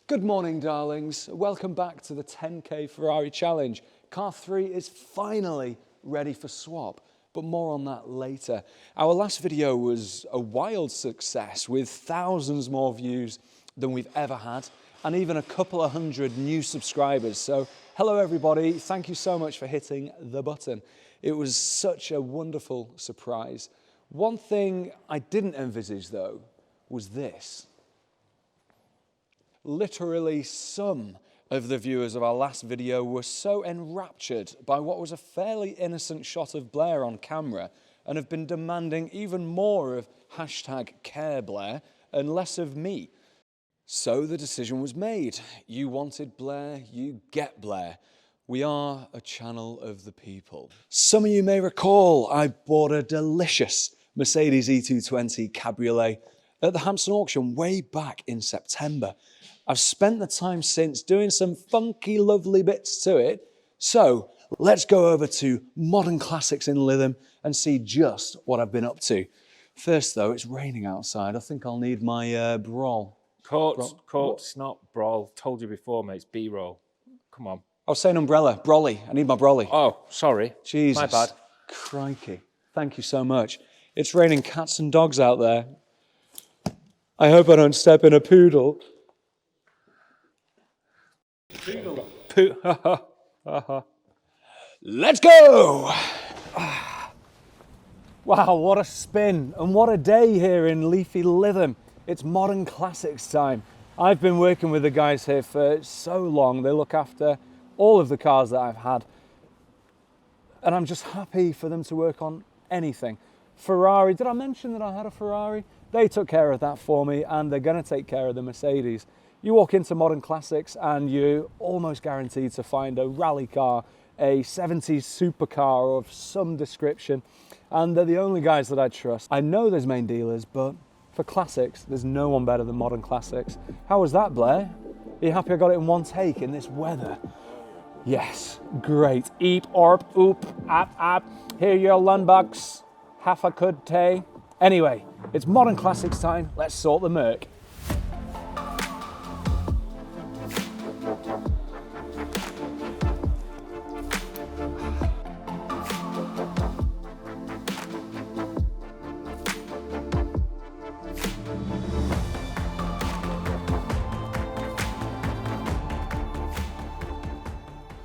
Good morning, darlings. Welcome back to the 10K Ferrari Challenge. Car 3 is finally ready for swap, but more on that later. Our last video was a wild success with thousands more views than we've ever had and even a couple of hundred new subscribers. So hello everybody, thank you so much for hitting the button. It was such a wonderful surprise. One thing I didn't envisage though was this. Literally some of the viewers of our last video were so enraptured by what was a fairly innocent shot of Blair on camera and have been demanding even more of #CareBlair and less of me. So the decision was made. You wanted Blair, you get Blair. We are a channel of the people. Some of you may recall I bought a delicious Mercedes E220 Cabriolet at the Hampton auction way back in September. I've spent the time since doing some funky, lovely bits to it. So let's go over to Modern Classics in Lytham and see just what I've been up to. First though, it's raining outside. I think I'll need my brol. Coats, not brawl. Told you before, mate, it's B-roll. Come on. I was saying umbrella, brolly. I need my brolly. Oh, sorry. Jesus. My bad. Crikey. Thank you so much. It's raining cats and dogs out there. I hope I don't step in a poodle. Let's go! Wow, what a spin and what a day here in leafy Lytham. It's Modern Classics time. I've been working with the guys here for so long. They look after all of the cars that I've had. And I'm just happy for them to work on anything. Ferrari, did I mention that I had a Ferrari? They took care of that for me and they're gonna take care of the Mercedes. You walk into Modern Classics and you're almost guaranteed to find a rally car, a 70s supercar of some description, and they're the only guys that I trust. I know there's main dealers, but for classics, there's no one better than Modern Classics. How was that, Blair? Are you happy I got it in one take in this weather? Yes, great. Eep, orp, oop, ap, ap. Here your lunbucks, half a good tay. Anyway, it's Modern Classics time. Let's sort the Merc.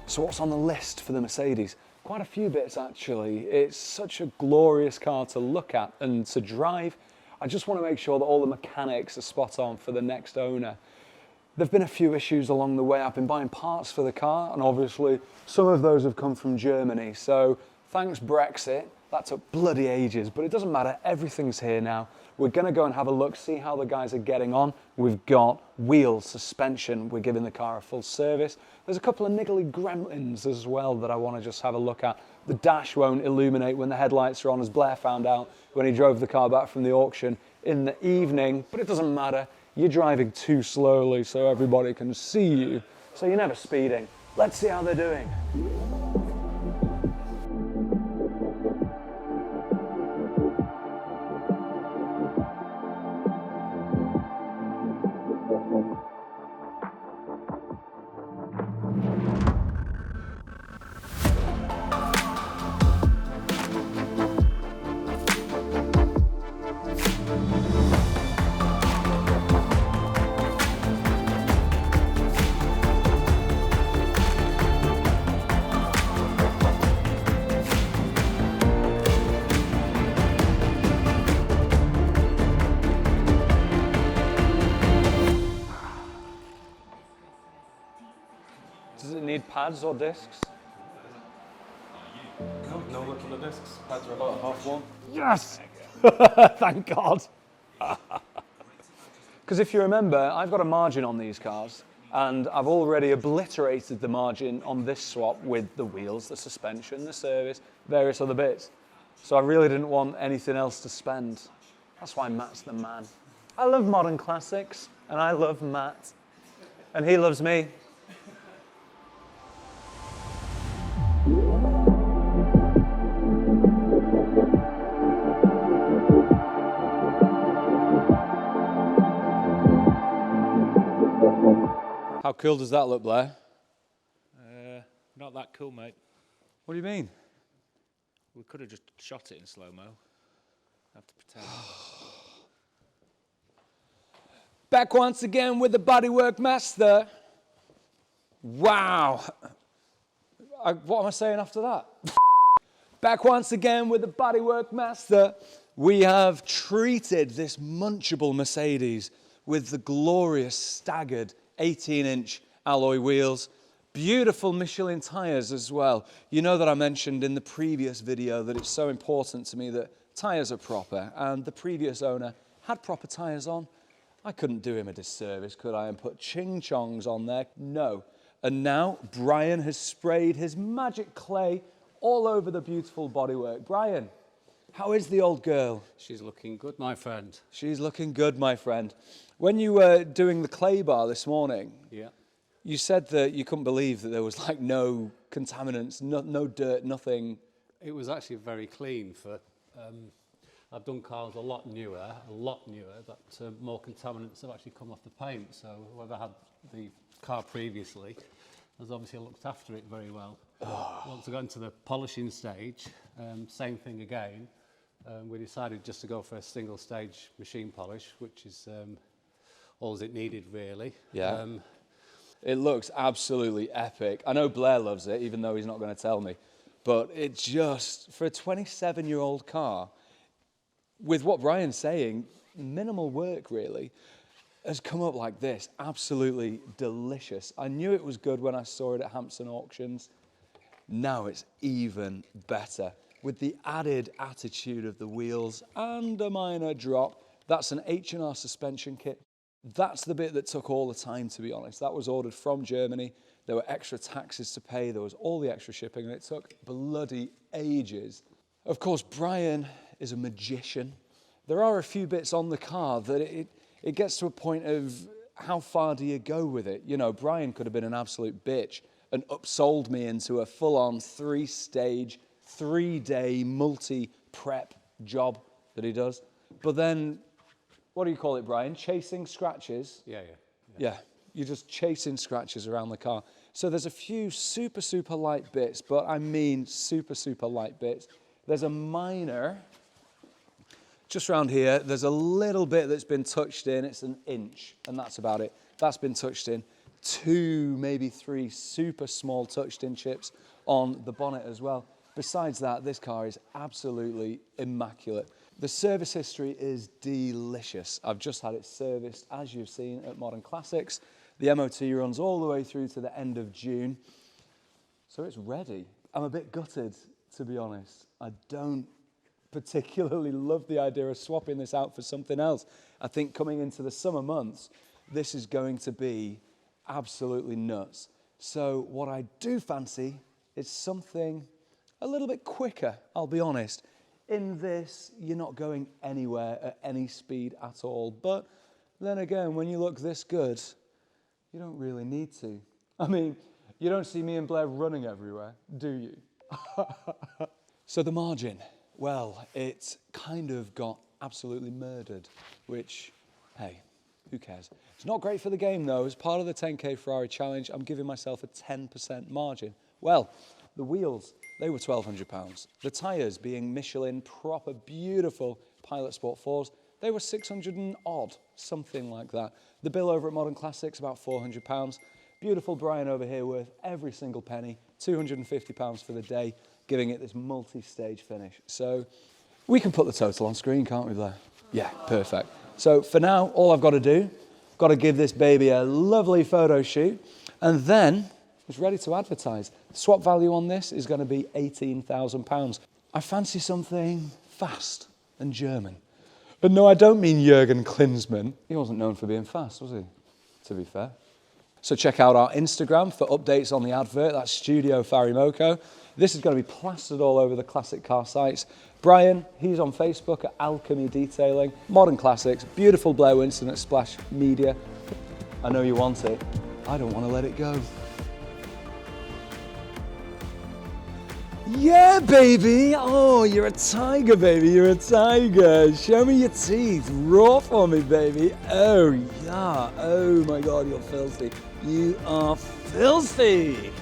So what's on the list for the Mercedes? Quite a few bits actually. It's such a glorious car to look at and to drive. I just want to make sure that all the mechanics are spot on for the next owner. There've been a few issues along the way. I've been buying parts for the car and obviously some of those have come from Germany. So thanks Brexit, that took bloody ages, but it doesn't matter, everything's here now. We're gonna go and have a look, see how the guys are getting on. We've got wheels, suspension, we're giving the car a full service. There's a couple of niggly gremlins as well that I wanna just have a look at. The dash won't illuminate when the headlights are on, as Blair found out when he drove the car back from the auction in the evening, but it doesn't matter. You're driving too slowly so everybody can see you, so you're never speeding. Let's see how they're doing. Does it need pads or discs? No look on the discs. Pads are about half one. Yes! Thank God. Because if you remember, I've got a margin on these cars and I've already obliterated the margin on this swap with the wheels, the suspension, the service, various other bits. So I really didn't want anything else to spend. That's why Matt's the man. I love Modern Classics and I love Matt and he loves me. How cool does that look, Blair? Not that cool, mate. What do you mean? We could have just shot it in slow-mo. Have to pretend. Back once again with the bodywork master. Wow. What am I saying after that? Back once again with the bodywork master. We have treated this munchable Mercedes with the glorious staggered 18-inch alloy wheels. Beautiful Michelin tyres as well. You know that I mentioned in the previous video that it's so important to me that tyres are proper, and the previous owner had proper tyres on. I couldn't do him a disservice, could I, and put ching-chongs on there? No. And now Brian has sprayed his magic clay all over the beautiful bodywork. Brian, how is the old girl? She's looking good, my friend. She's looking good, my friend. When you were doing the clay bar this morning, Yeah. you said that you couldn't believe that there was like no contaminants, no dirt, nothing. It was actually very clean for, I've done cars a lot newer, that more contaminants have actually come off the paint. So whoever had the car previously has obviously looked after it very well. Once I got into the polishing stage, same thing again. We decided just to go for a single stage machine polish, which is all it needed really. Yeah. It looks absolutely epic. I know Blair loves it, even though he's not going to tell me. But it just, for a 27-year-old car, with what Brian's saying, minimal work really, has come up like this. Absolutely delicious. I knew it was good when I saw it at Hampton Auctions. Now it's even better. With the added attitude of the wheels and a minor drop. That's an H&R suspension kit. That's the bit that took all the time, to be honest. That was ordered from Germany. There were extra taxes to pay. There was all the extra shipping, and it took bloody ages. Of course, Brian is a magician. There are a few bits on the car that it gets to a point of how far do you go with it? You know, Brian could have been an absolute bitch and upsold me into a full-on 3-stage, 3-day multi-prep job that he does. But then, what do you call it, Brian? Chasing scratches? Yeah, you're just chasing scratches around the car. So there's a few super, super light bits, but I mean super, super light bits. There's a minor, just around here, there's a little bit that's been touched in. It's an inch, and that's about it. That's been touched in. 2, maybe 3 super small touched-in chips on the bonnet as well. Besides that, this car is absolutely immaculate. The service history is delicious. I've just had it serviced, as you've seen, at Modern Classics. The MOT runs all the way through to the end of June. So it's ready. I'm a bit gutted, to be honest. I don't particularly love the idea of swapping this out for something else. I think coming into the summer months, this is going to be absolutely nuts. So what I do fancy is something a little bit quicker, I'll be honest. In this, you're not going anywhere at any speed at all. But then again, when you look this good, you don't really need to. I mean, you don't see me and Blair running everywhere, do you? So the margin, well, it kind of got absolutely murdered, which, hey, who cares? It's not great for the game, though. As part of the 10K Ferrari challenge, I'm giving myself a 10% margin. Well, the wheels, they were £1,200. The tyres, being Michelin, proper, beautiful Pilot Sport 4s, they were 600 and odd, something like that. The bill over at Modern Classics, about £400. Beautiful Brian over here worth every single penny, £250 for the day, giving it this multi-stage finish. So we can put the total on screen, can't we, Blair? Yeah, perfect. So for now, all I've got to do, got to give this baby a lovely photo shoot, and then it's ready to advertise. The swap value on this is going to be £18,000. I fancy something fast and German. And no, I don't mean Jürgen Klinsmann. He wasn't known for being fast, was he? To be fair. So check out our Instagram for updates on the advert. That's Studio Farimoko. This is going to be plastered all over the classic car sites. Brian, he's on Facebook at Alchemy Detailing. Modern Classics. Beautiful Blair Winston at Splash Media. I know you want it. I don't want to let it go. Yeah, baby. Oh, you're a tiger, baby. You're a tiger. Show me your teeth. Raw for me, baby. Oh, yeah. Oh, my God, you're filthy. You are filthy.